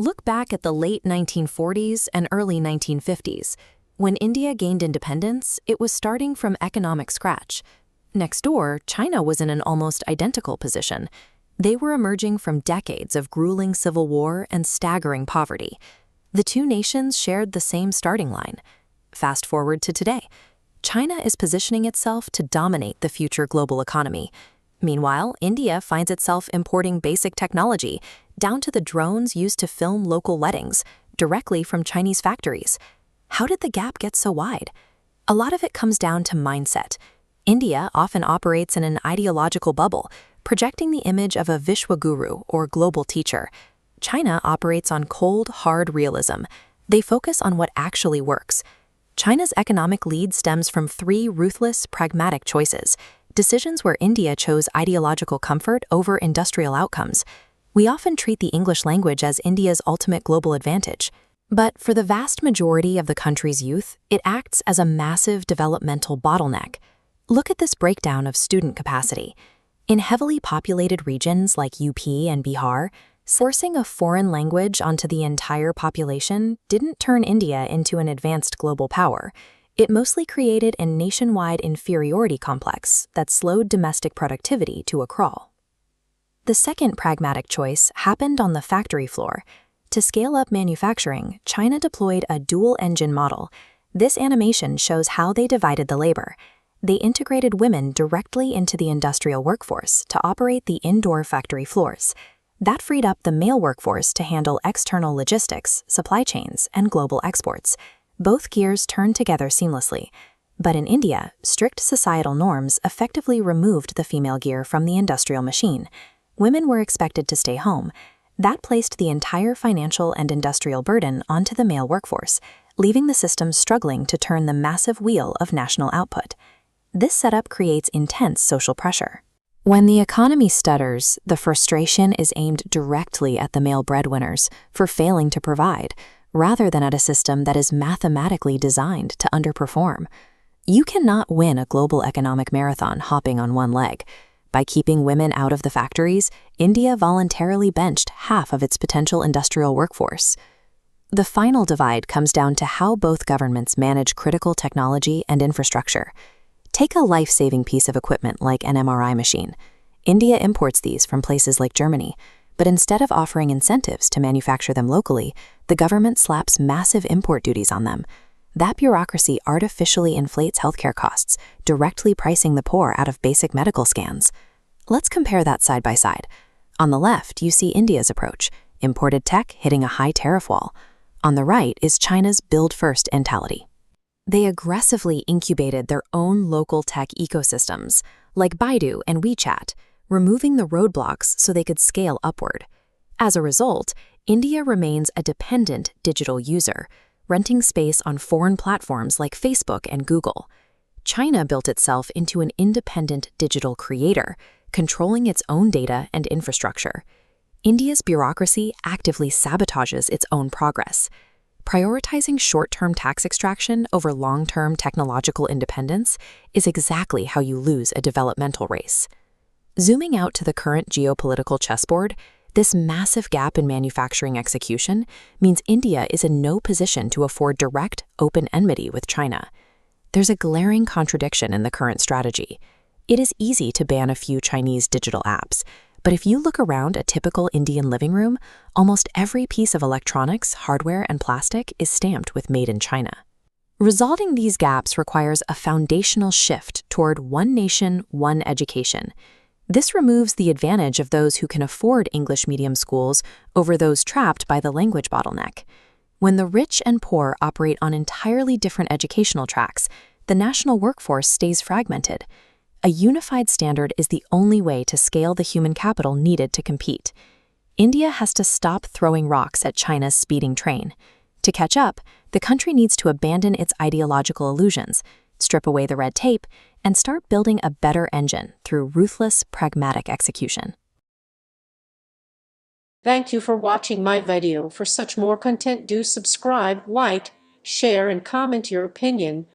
Look back at the late 1940s and early 1950s. When India gained independence, it was starting from economic scratch. Next door, China was in an almost identical position. They were emerging from decades of grueling civil war and staggering poverty. The two nations shared the same starting line. Fast forward to today. China is positioning itself to dominate the future global economy. Meanwhile, India finds itself importing basic technology, down to the drones used to film local weddings, directly from Chinese factories. How did the gap get so wide? A lot of it comes down to mindset. India often operates in an ideological bubble, projecting the image of a Vishwaguru or global teacher. China operates on cold, hard realism. They focus on what actually works. China's economic lead stems from three ruthless, pragmatic choices, decisions where India chose ideological comfort over industrial outcomes. We often treat the English language as India's ultimate global advantage. But for the vast majority of the country's youth, it acts as a massive developmental bottleneck. Look at this breakdown of student capacity. In heavily populated regions like UP and Bihar, forcing a foreign language onto the entire population didn't turn India into an advanced global power. It mostly created a nationwide inferiority complex that slowed domestic productivity to a crawl. The second pragmatic choice happened on the factory floor. To scale up manufacturing, China deployed a dual-engine model. This animation shows how they divided the labor. They integrated women directly into the industrial workforce to operate the indoor factory floors. That freed up the male workforce to handle external logistics, supply chains, and global exports. Both gears turned together seamlessly. But in India, strict societal norms effectively removed the female gear from the industrial machine. Women were expected to stay home. That placed the entire financial and industrial burden onto the male workforce, leaving the system struggling to turn the massive wheel of national output. This setup creates intense social pressure. When the economy stutters, the frustration is aimed directly at the male breadwinners for failing to provide, rather than at a system that is mathematically designed to underperform. You cannot win a global economic marathon hopping on one leg. By keeping women out of the factories, India voluntarily benched half of its potential industrial workforce. The final divide comes down to how both governments manage critical technology and infrastructure. Take a life-saving piece of equipment like an MRI machine. India imports these from places like Germany, but instead of offering incentives to manufacture them locally, the government slaps massive import duties on them. That bureaucracy artificially inflates healthcare costs, directly pricing the poor out of basic medical scans. Let's compare that side by side. On the left, you see India's approach, imported tech hitting a high tariff wall. On the right is China's build-first mentality. They aggressively incubated their own local tech ecosystems, like Baidu and WeChat, removing the roadblocks so they could scale upward. As a result, India remains a dependent digital user, renting space on foreign platforms like Facebook and Google. China built itself into an independent digital creator, controlling its own data and infrastructure. India's bureaucracy actively sabotages its own progress. Prioritizing short-term tax extraction over long-term technological independence is exactly how you lose a developmental race. Zooming out to the current geopolitical chessboard, this massive gap in manufacturing execution means India is in no position to afford direct, open enmity with China. There's a glaring contradiction in the current strategy. It is easy to ban a few Chinese digital apps, but if you look around a typical Indian living room, almost every piece of electronics, hardware, and plastic is stamped with Made in China. Resolving these gaps requires a foundational shift toward one nation, one education. This removes the advantage of those who can afford English medium schools over those trapped by the language bottleneck. When the rich and poor operate on entirely different educational tracks, the national workforce stays fragmented. A unified standard is the only way to scale the human capital needed to compete. India has to stop throwing rocks at China's speeding train. To catch up, the country needs to abandon its ideological illusions, strip away the red tape, and start building a better engine through ruthless, pragmatic execution. Thank you for watching my video. For such more content, do subscribe, like, share, and comment your opinion.